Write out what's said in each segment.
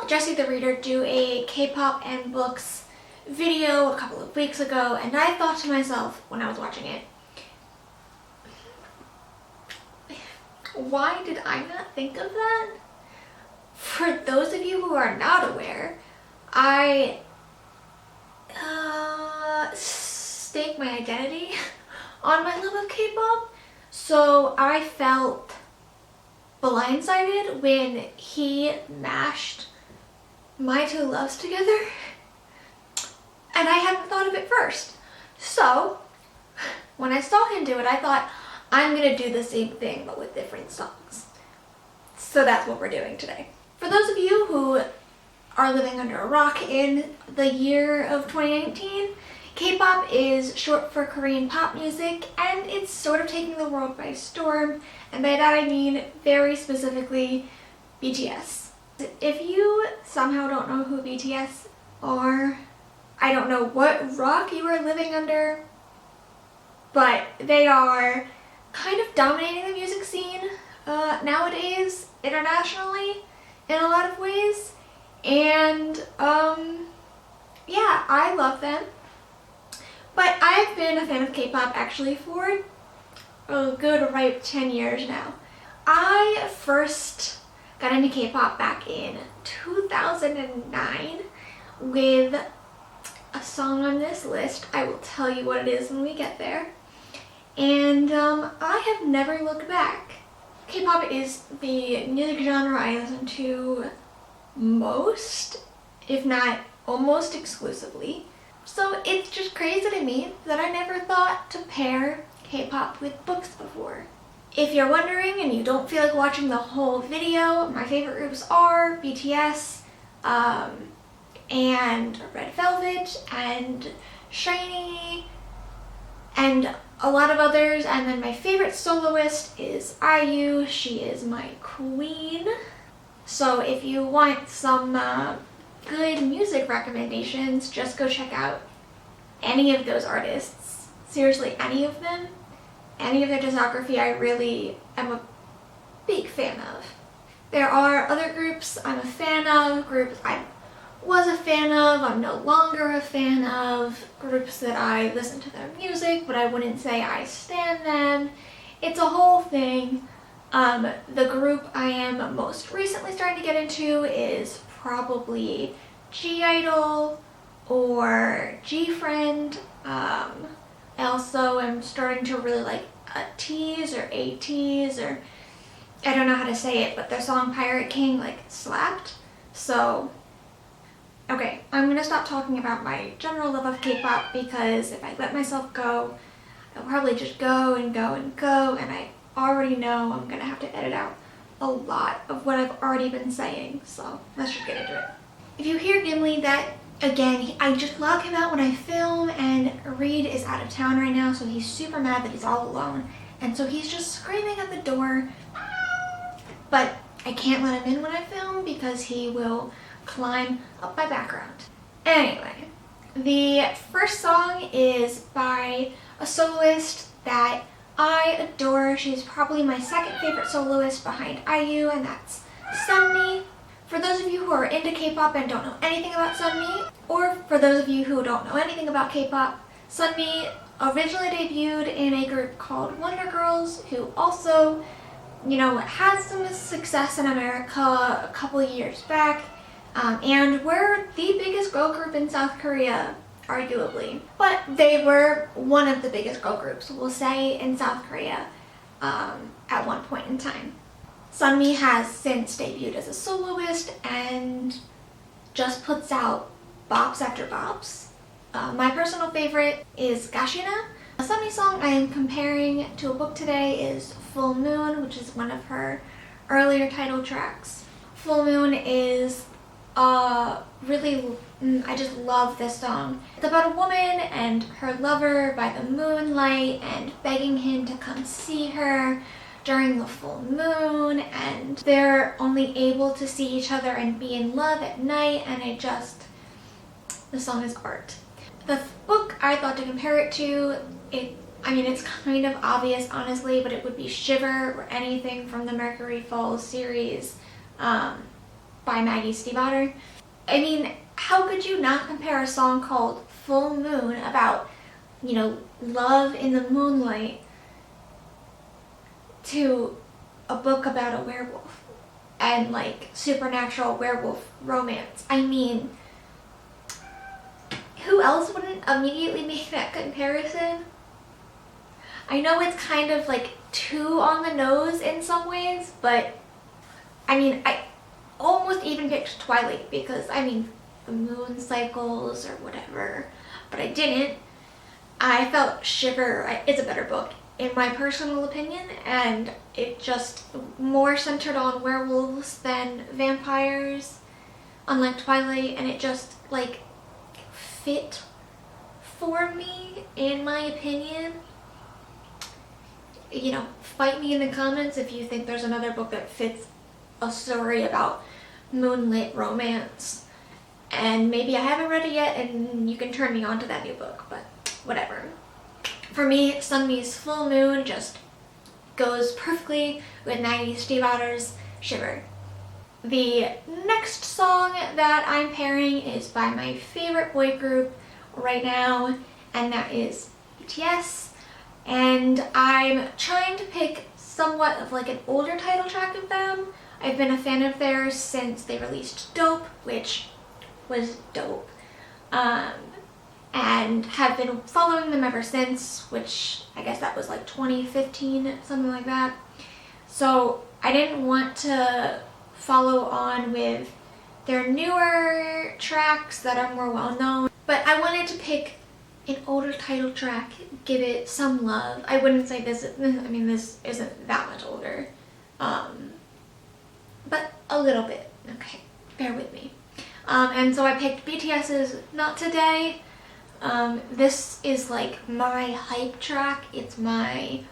Jessie the Reader do a K-pop and books video a couple of weeks ago, and I thought to myself when I was watching it, why did I not think of that? For those of you who are not aware, I stake my identity on my love of K-pop, so I felt blindsided when he mashed my two loves together, and I hadn't thought of it first. So when I saw him do it, I thought, I'm gonna do the same thing but with different songs. So that's what we're doing today. For those of you who are living under a rock in the year of 2019, K-pop is short for Korean pop music, and it's sort of taking the world by storm, and by that I mean very specifically BTS. If you somehow don't know who BTS are, I don't know what rock you are living under, but they are kind of dominating the music scene nowadays, internationally, in a lot of ways, and yeah, I love them. But I've been a fan of K-pop actually for a good right 10 years now. I first got into K-pop back in 2009 with a song on this list. I will tell you what it is when we get there. And I have never looked back. K-pop is the music genre I listen to most, if not almost exclusively. So it's just crazy to me that I never thought to pair K-pop with books before. If you're wondering and you don't feel like watching the whole video, my favorite groups are BTS, and Red Velvet, and SHINee, and a lot of others. And then my favorite soloist is IU. She is my queen. So if you want some good music recommendations, just go check out any of those artists. Seriously, any of them. Any of their discography I really am a big fan of. There are other groups I'm a fan of, groups I was a fan of, I'm no longer a fan of, groups that I listen to their music but I wouldn't say I stan them. It's a whole thing. The group I am most recently starting to get into is probably G-Idol or G-Friend. I also am starting to really like T's or AT's, or I don't know how to say it, but their song Pirate King like slapped. So okay, I'm gonna stop talking about my general love of K-pop, because if I let myself go, I'll probably just go and go and go, and I already know I'm gonna have to edit out a lot of what I've already been saying, so let's just get into it. If you hear Gimli, that again, I just log him out when I film, and Reed is out of town right now, so he's super mad that he's all alone, and so he's just screaming at the door, but I can't let him in when I film because he will climb up my background. Anyway, the first song is by a soloist that I adore. She's probably my second favorite soloist behind IU, and that's Sunmi. For those of you who are into K-pop and don't know anything about Sunmi, or for those of you who don't know anything about K-pop, Sunmi originally debuted in a group called Wonder Girls, who also, you know, had some success in America a couple of years back, and were the biggest girl group in South Korea, arguably. But they were one of the biggest girl groups, we'll say, in South Korea at one point in time. Sunmi has since debuted as a soloist and just puts out bops after bops. My personal favorite is Gashina. A Sunmi song I am comparing to a book today is Full Moon, which is one of her earlier title tracks. Full Moon is really, I just love this song. It's about a woman and her lover by the moonlight and begging him to come see her during the full moon, and they're only able to see each other and be in love at night, and the song is art. The book I thought to compare it to, I mean, it's kind of obvious honestly, but it would be Shiver or anything from the Mercury Falls series. by Maggie Stiefvater. I mean, how could you not compare a song called Full Moon about, you know, love in the moonlight to a book about a werewolf and like supernatural werewolf romance? I mean, who else wouldn't immediately make that comparison? I know it's kind of like too on the nose in some ways, but I mean, I almost even picked Twilight because, I mean, the moon cycles or whatever, but I didn't. I felt Shiver is a better book in my personal opinion, and it just more centered on werewolves than vampires, unlike Twilight, and it just like fit for me in my opinion. You know, fight me in the comments if you think there's another book that fits a story about moonlit romance, and maybe I haven't read it yet and you can turn me on to that new book, but whatever. For me, Sunmi's Full Moon just goes perfectly with Maggie Stiefvater's Shiver. The next song that I'm pairing is by my favorite boy group right now, and that is BTS. And I'm trying to pick somewhat of like an older title track of them. I've been a fan of theirs since they released Dope, which was dope. And have been following them ever since, which I guess that was like 2015, something like that. So I didn't want to follow on with their newer tracks that are more well known, but I wanted to pick an older title track, give it some love. I wouldn't say this isn't that much older, but a little bit, okay, bear with me. And so I picked BTS's Not Today. This is like my hype track. It's my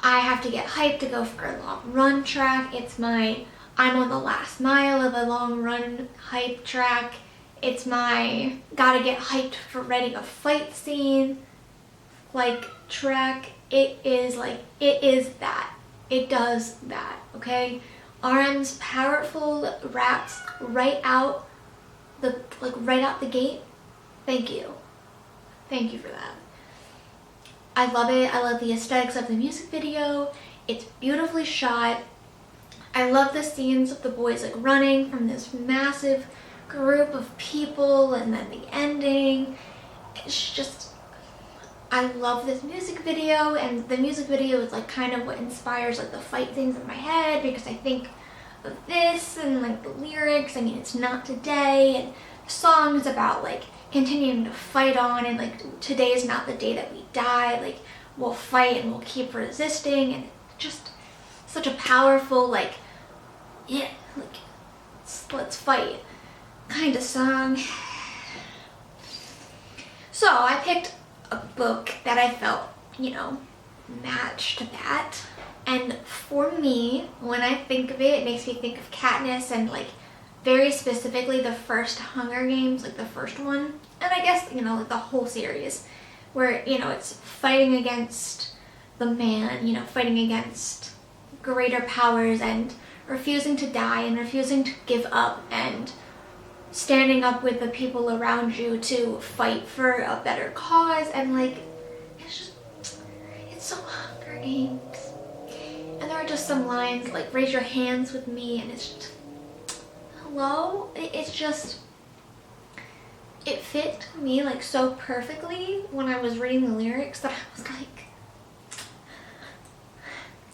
I have to get hyped to go for a long run track. It's my I'm on the last mile of a long run hype track. It's my gotta get hyped for writing a fight scene like track. It is that. It does that, okay? RM's powerful raps right out the gate. Thank you. Thank you for that. I love it. I love the aesthetics of the music video. It's beautifully shot. I love the scenes of the boys like running from this massive group of people, and then the ending. It's just, I love this music video, and the music video is like kind of what inspires like the fight scenes in my head, because I think of this and like the lyrics. I mean, it's not today, and the song is about like continuing to fight on, and like today is not the day that we die, like we'll fight and we'll keep resisting, and just such a powerful like, yeah, like let's fight kind of song. So I picked a book that I felt, you know, matched that. And for me, when I think of it, it makes me think of Katniss, and like very specifically the first Hunger Games, like the first one. And I guess, you know, like the whole series, where, you know, it's fighting against the man, you know, fighting against greater powers and refusing to die and refusing to give up and standing up with the people around you to fight for a better cause. And like, it's so Hunger Games. And there are just some lines like, raise your hands with me, and it's just, hello? It's just, it fit me like so perfectly when I was reading the lyrics that I was like,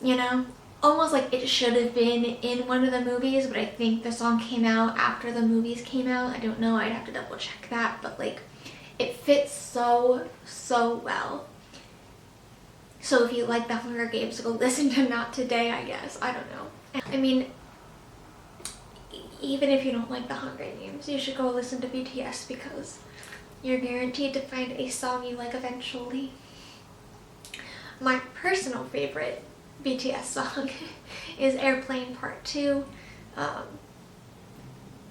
you know, almost like it should have been in one of the movies, but I think the song came out after the movies came out. I don't know, I'd have to double check that, but like it fits so well. So if you like the Hunger Games, go listen to Not Today, I guess. I don't know. I mean, even if you don't like the Hunger Games, you should go listen to BTS, because you're guaranteed to find a song you like eventually. My personal favorite BTS song is Airplane Part 2.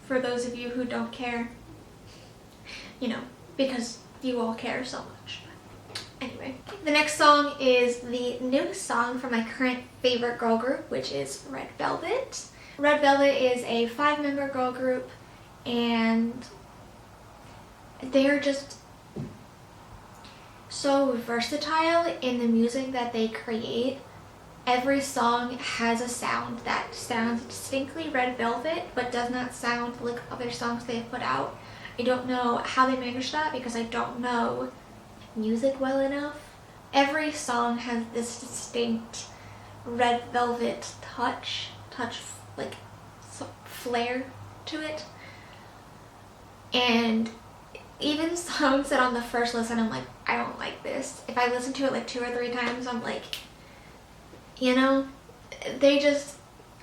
For those of you who don't care, you know, because you all care so much. Anyway, the next song is the newest song from my current favorite girl group, which is Red Velvet. Red Velvet is a 5-member girl group, and they're just so versatile in the music that they create. Every song has a sound that sounds distinctly Red Velvet, but does not sound like other songs they've put out. I don't know how they manage that because I don't know music well enough. Every song has this distinct Red Velvet touch, like flair to it. And even songs that on the first listen I'm like, I don't like this. If I listen to it like 2 or 3 times, I'm like, you know, they just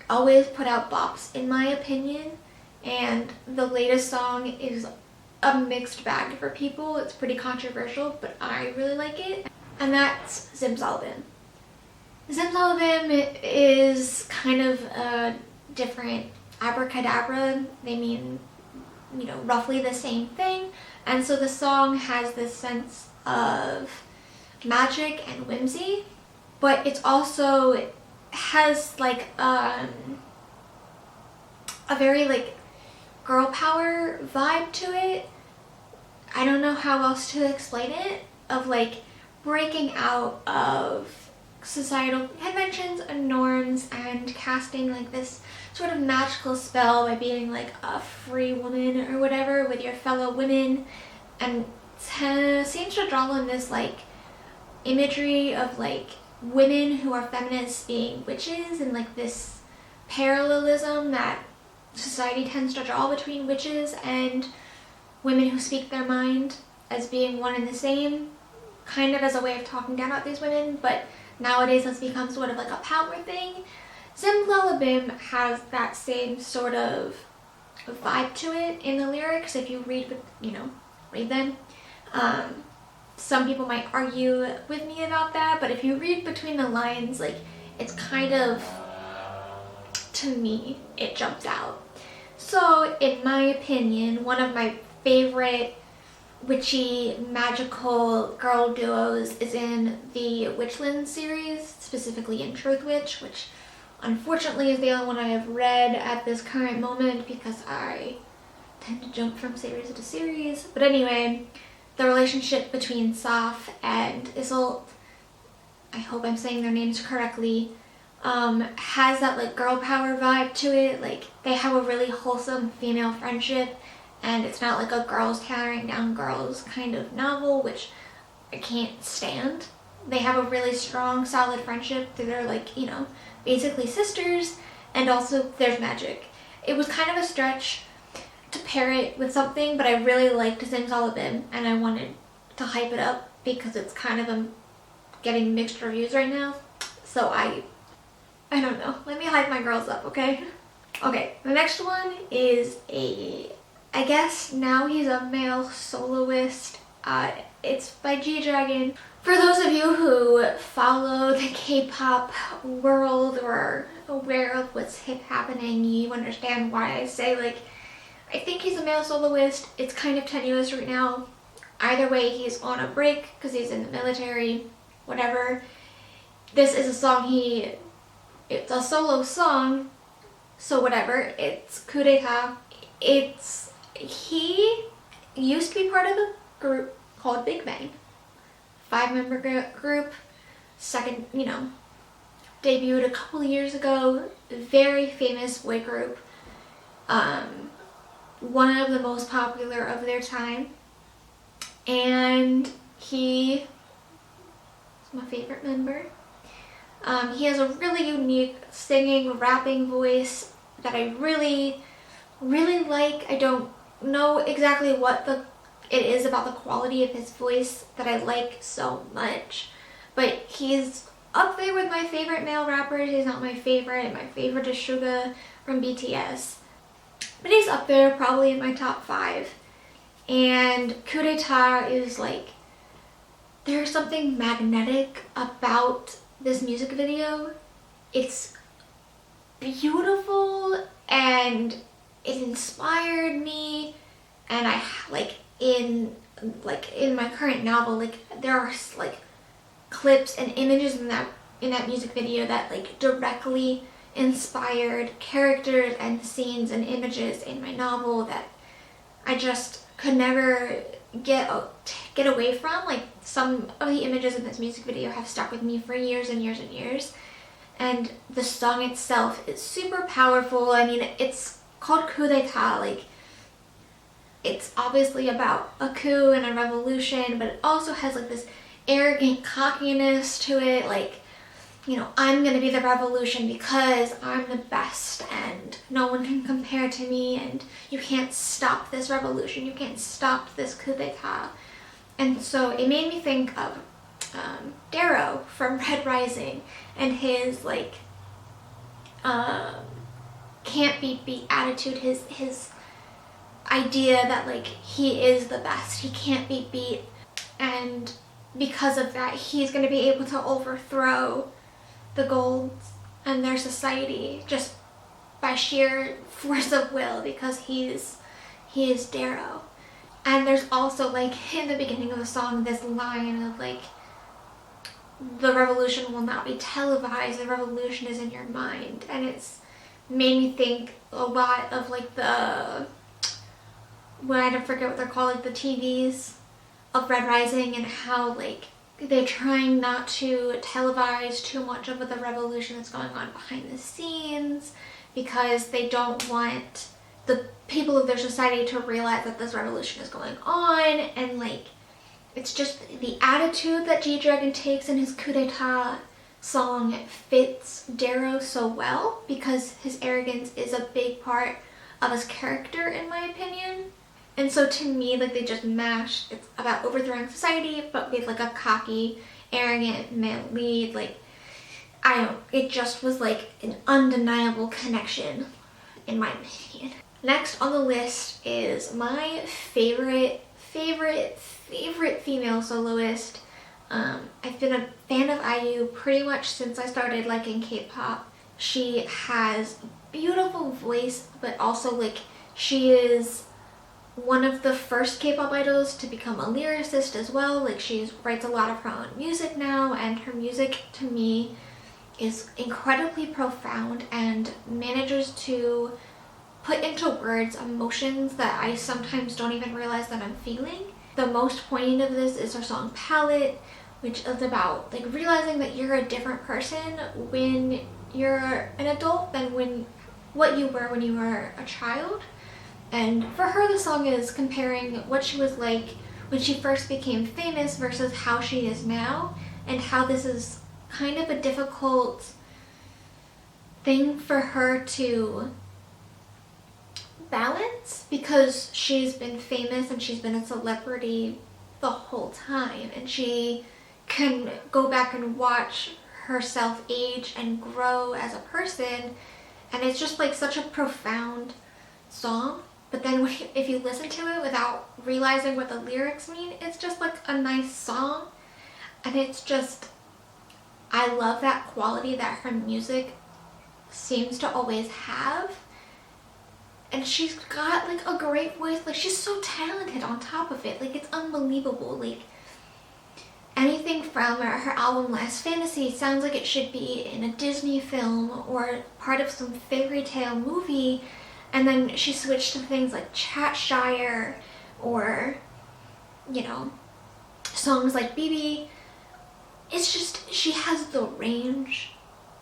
always put out bops in my opinion. And the latest song is a mixed bag for people. It's pretty controversial, but I really like it. And that's Zimzalabim. Zimzalabim is kind of a different abracadabra. They mean, you know, roughly the same thing. And so the song has this sense of magic and whimsy, but it's also has like a very like girl power vibe to it. I don't know how else to explain it, of like breaking out of societal conventions and norms and casting like this sort of magical spell by being like a free woman or whatever with your fellow women, and seems to draw on this like imagery of like women who are feminists being witches, and like this parallelism that society tends to draw between witches and women who speak their mind as being one and the same, kind of as a way of talking down about these women, but nowadays that's become sort of like a power thing. Zimzalabim has that same sort of vibe to it in the lyrics if you read, read them. Some people might argue with me about that, but if you read between the lines, like, it's kind of, to me, it jumps out. So, in my opinion, one of my favorite witchy, magical girl duos is in the Witchland series, specifically in Truth Witch, which unfortunately is the only one I have read at this current moment because I tend to jump from series to series. But anyway, the relationship between Saf and Isolde, I hope I'm saying their names correctly, has that like girl power vibe to it. Like, they have a really wholesome female friendship, and it's not like a girls tearing down girls kind of novel, which I can't stand. They have a really strong, solid friendship. They're like, basically sisters, and also there's magic. It was kind of a stretch to pair it with something, but I really liked Zimzalabim, and I wanted to hype it up because it's kind of getting mixed reviews right now. So I don't know. Let me hype my girls up, okay? Okay, the next one is I guess now he's a male soloist. It's by G-Dragon. For those of you who follow the K-pop world or are aware of what's happening, you understand why I say, like, I think he's a male soloist. It's kind of tenuous right now. Either way, he's on a break because he's in the military, whatever. This is a song it's a solo song, so whatever. It's Coup d'etat. He used to be part of a group called Big Bang. 5-member group. Second, debuted a couple years ago. Very famous boy group. One of the most popular of their time. And he is my favorite member. He has a really unique singing, rapping voice that I really, really like. I don't know exactly what it is about the quality of his voice that I like so much, but he's up there with my favorite male rappers. He's not my favorite. My favorite is Suga from BTS, but he's up there, probably in my top 5. And Coup d'etat is like, there's something magnetic about this music video. It's beautiful and it inspired me, and I in my current novel, like, there are like clips and images in that music video that like directly inspired characters and scenes and images in my novel that I just could never get away from. Like, some of the images in this music video have stuck with me for years and years and years. And the song itself is super powerful. I mean, it's called Coup d'etat. Like, it's obviously about a coup and a revolution, but it also has like this arrogant cockiness to it. Like, you know, I'm gonna be the revolution because I'm the best and no one can compare to me, and you can't stop this revolution, you can't stop this coup d'etat. And so it made me think of Darrow from Red Rising and his like can't be beat attitude, his idea that like he is the best, he can't be beat, and because of that he's going to be able to overthrow the Golds and their society just by sheer force of will, because he is Darrow. And there's also like in the beginning of the song this line of like, the revolution will not be televised, the revolution is in your mind. And it's made me think a lot of like I don't forget what they're called, like the TVs of Red Rising, and how like they're trying not to televise too much of the revolution that's going on behind the scenes, because they don't want the people of their society to realize that this revolution is going on. And like, it's just the attitude that G-Dragon takes in his coup d'etat song fits Darrow so well, because his arrogance is a big part of his character, in my opinion. And so to me, like, they just mashed. It's about overthrowing society, but with like a cocky, arrogant male lead. Like, it just was like an undeniable connection, in my opinion. Next on the list is my favorite female soloist. I've been a fan of IU pretty much since I started liking K-pop. She has a beautiful voice, but also like, she is one of the first K-pop idols to become a lyricist as well. Like, she writes a lot of her own music now, and her music to me is incredibly profound and manages to put into words emotions that I sometimes don't even realize that I'm feeling. The most poignant of this is her song Palette, which is about like realizing that you're a different person when you're an adult than what you were when you were a child. And for her, the song is comparing what she was like when she first became famous versus how she is now, and how this is kind of a difficult thing for her to balance, because she's been famous and she's been a celebrity the whole time, and she can go back and watch herself age and grow as a person, and it's just like such a profound song. But then if you listen to it without realizing what the lyrics mean, it's just like a nice song. And it's just, I love that quality that her music seems to always have. And she's got like a great voice. Like, she's so talented on top of it. Like, it's unbelievable. Like, anything from her album Last Fantasy sounds like it should be in a Disney film or part of some fairy tale movie. And then she switched to things like Chatshire, or, you know, songs like BB. It's just, she has the range,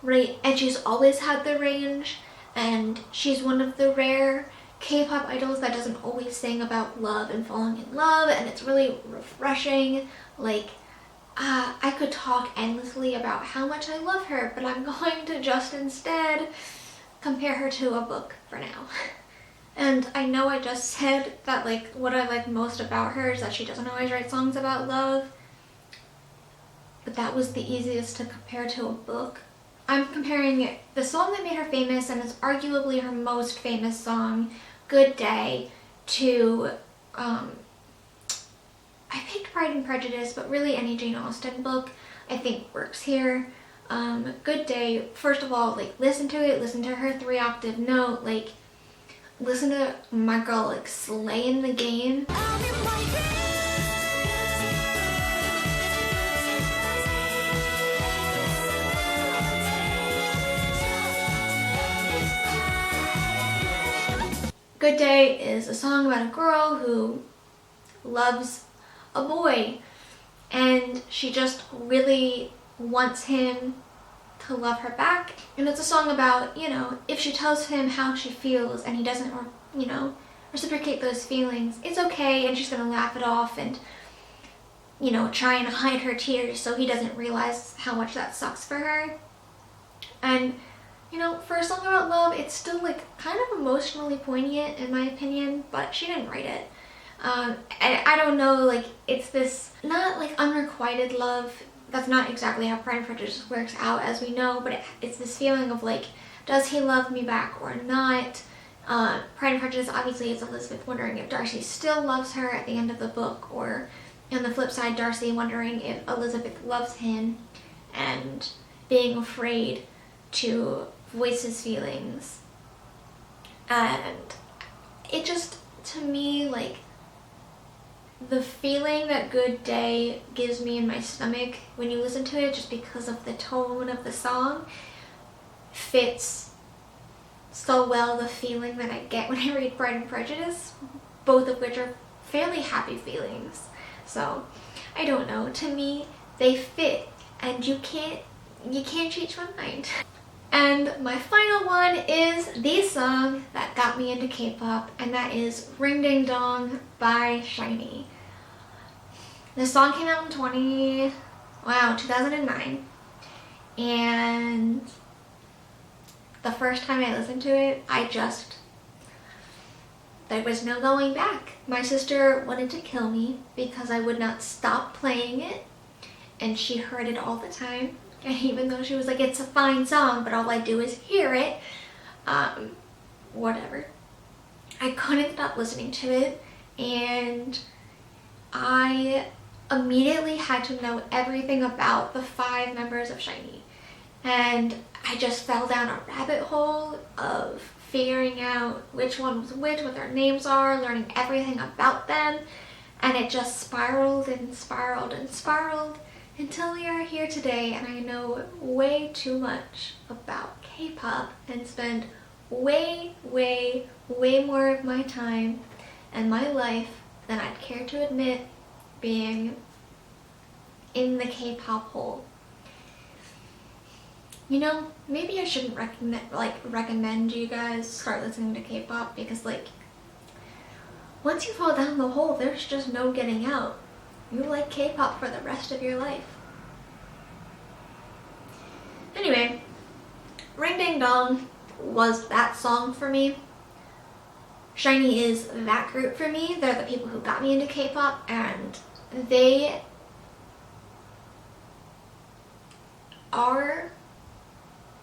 right? And she's always had the range. And she's one of the rare K-pop idols that doesn't always sing about love and falling in love. And it's really refreshing. Like, I could talk endlessly about how much I love her, but I'm going to just instead compare her to a book for now. And I know I just said that like what I like most about her is that she doesn't always write songs about love, but that was the easiest to compare to a book. I'm comparing the song that made her famous and is arguably her most famous song, Good Day, to I picked Pride and Prejudice, but really any Jane Austen book I think works here. Good Day, first of all, like, listen to it, listen to her 3-octave note, like, listen to my girl like slaying the game. Good Day is a song about a girl who loves a boy and she just really wants him to love her back. And it's a song about, you know, if she tells him how she feels and he doesn't, you know, reciprocate those feelings, it's okay, and she's gonna laugh it off and, you know, try and hide her tears so he doesn't realize how much that sucks for her. And, you know, for a song about love, it's still like kind of emotionally poignant in my opinion, but she didn't write it. And I don't know, like, it's this, not like unrequited love. That's not exactly how Pride and Prejudice works out, as we know, but it's this feeling of like, does he love me back or not? Pride and Prejudice obviously is Elizabeth wondering if Darcy still loves her at the end of the book, or on the flip side, Darcy wondering if Elizabeth loves him and being afraid to voice his feelings. And it just, to me, like, the feeling that Good Day gives me in my stomach when you listen to it, just because of the tone of the song, fits so well the feeling that I get when I read Pride and Prejudice, both of which are fairly happy feelings. So, I don't know, to me, they fit, and you can't change my mind. And my final one is the song that got me into K-pop, and that is Ring Ding Dong by SHINee. This song came out in 2009, and the first time I listened to it, there was no going back. My sister wanted to kill me because I would not stop playing it, and she heard it all the time. And even though she was like, it's a fine song, but all I do is hear it, whatever. I couldn't stop listening to it, and I immediately had to know everything about the 5 members of SHINee. And I just fell down a rabbit hole of figuring out which one was which, what their names are, learning everything about them, and it just spiraled and spiraled and spiraled until we are here today, and I know way too much about K-pop and spend way, way, way more of my time and my life than I'd care to admit being in the K-pop hole. You know, maybe I shouldn't recommend you guys start listening to K-pop, because like, once you fall down the hole, there's just no getting out. You like K-pop for the rest of your life. Anyway, Ring Ding Dong was that song for me. SHINee is that group for me. They're the people who got me into K-pop, and they are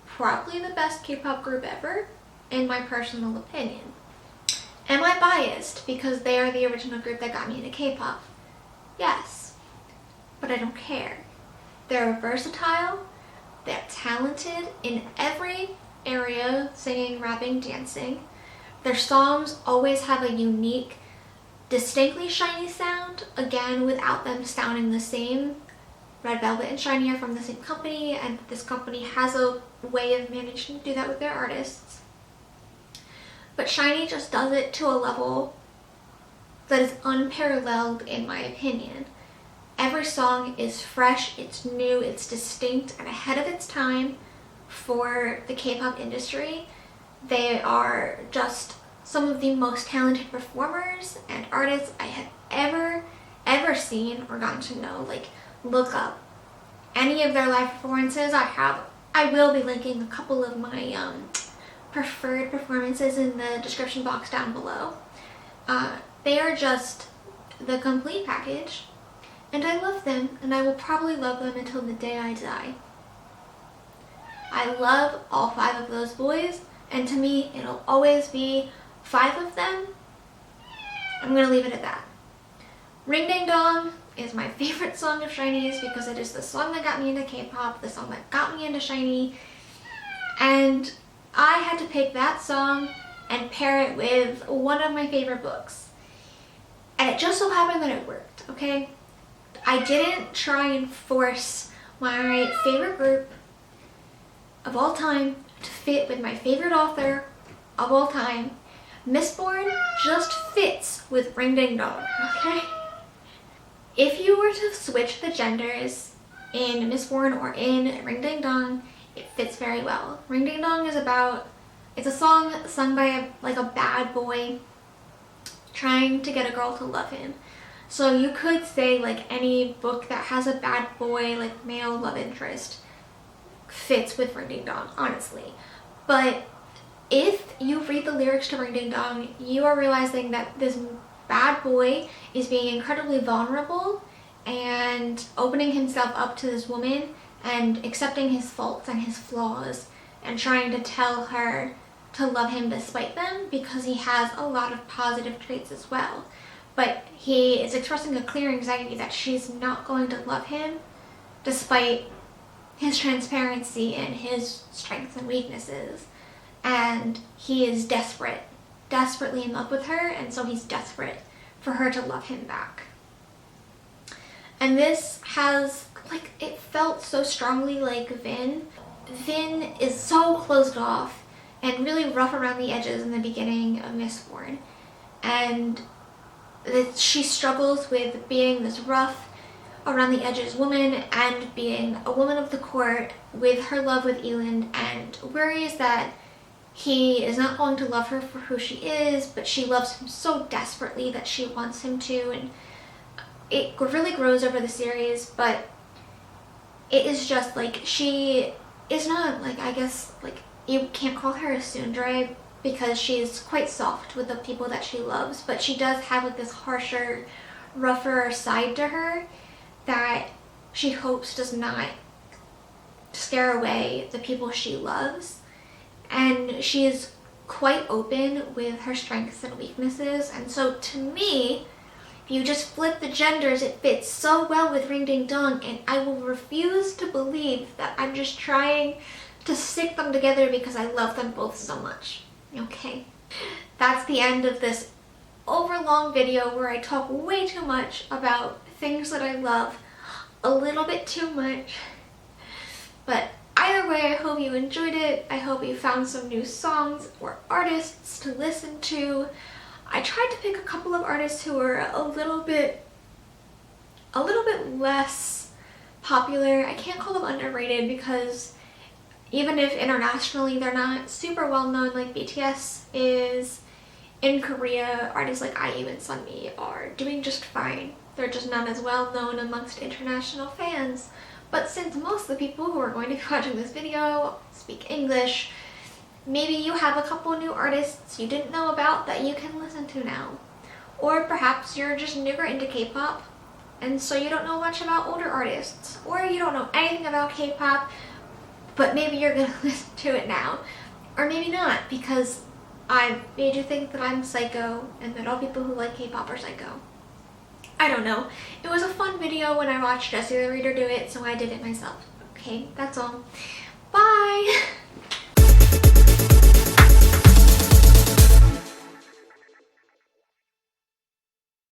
probably the best K-pop group ever, in my personal opinion. Am I biased because they are the original group that got me into K-pop? Yes, but I don't care. They're versatile, they're talented in every area, singing, rapping, dancing. Their songs always have a unique, distinctly SHINee sound, again, without them sounding the same. Red Velvet and SHINee are from the same company, and this company has a way of managing to do that with their artists. But SHINee just does it to a level that is unparalleled in my opinion. Every song is fresh, it's new, it's distinct, and ahead of its time for the K-pop industry. They are just some of the most talented performers and artists I have ever seen or gotten to know. Like, look up any of their live performances. I will be linking a couple of my preferred performances in the description box down below. They are just the complete package, and I love them, and I will probably love them until the day I die. I love all 5 of those boys, and to me, it'll always be 5 of them. I'm gonna leave it at that. Ring Ding Dong is my favorite song of SHINee's because it is the song that got me into K-pop, the song that got me into SHINee, and I had to pick that song and pair it with one of my favorite books. And it just so happened that it worked, okay? I didn't try and force my favorite group of all time to fit with my favorite author of all time. Mistborn just fits with Ring Ding Dong, okay? If you were to switch the genders in Mistborn or in Ring Ding Dong, it fits very well. Ring Ding Dong is about, it's a song sung by a bad boy trying to get a girl to love him. So you could say like any book that has a bad boy, like male love interest, fits with Ring Ding Dong, honestly. But if you read the lyrics to Ring Ding Dong, you are realizing that this bad boy is being incredibly vulnerable and opening himself up to this woman and accepting his faults and his flaws and trying to tell her to love him despite them, because he has a lot of positive traits as well. But he is expressing a clear anxiety that she's not going to love him despite his transparency and his strengths and weaknesses. And he is desperately in love with her, and so he's desperate for her to love him back. And this has, like, it felt so strongly like Vin. Vin is so closed off and really rough around the edges in the beginning of Mistborn. And that she struggles with being this rough around the edges woman and being a woman of the court with her love with Elend, and worries that he is not going to love her for who she is, but she loves him so desperately that she wants him to. And it really grows over the series, but it is just like, she is not, like, I guess, like, you can't call her a tsundere because she's quite soft with the people that she loves, but she does have like this harsher, rougher side to her that she hopes does not scare away the people she loves. And she is quite open with her strengths and weaknesses, and so to me, if you just flip the genders, it fits so well with Ring Ding Dong, and I will refuse to believe that I'm just trying to stick them together because I love them both so much. Okay, that's the end of this overlong video where I talk way too much about things that I love, a little bit too much. But either way, I hope you enjoyed it. I hope you found some new songs or artists to listen to. I tried to pick a couple of artists who were a little bit less popular. I can't call them underrated because even if internationally they're not super well known like BTS is, in Korea, artists like IU and Sunmi are doing just fine. They're just not as well known amongst international fans. But since most of the people who are going to be watching this video speak English, maybe you have a couple new artists you didn't know about that you can listen to now. Or perhaps you're just newer into K-pop, and so you don't know much about older artists. Or you don't know anything about K-pop, but maybe you're gonna listen to it now. Or maybe not, because I made you think that I'm psycho and that all people who like K-pop are psycho. I don't know. It was a fun video when I watched Jessie the Reader do it, so I did it myself. Okay, that's all. Bye!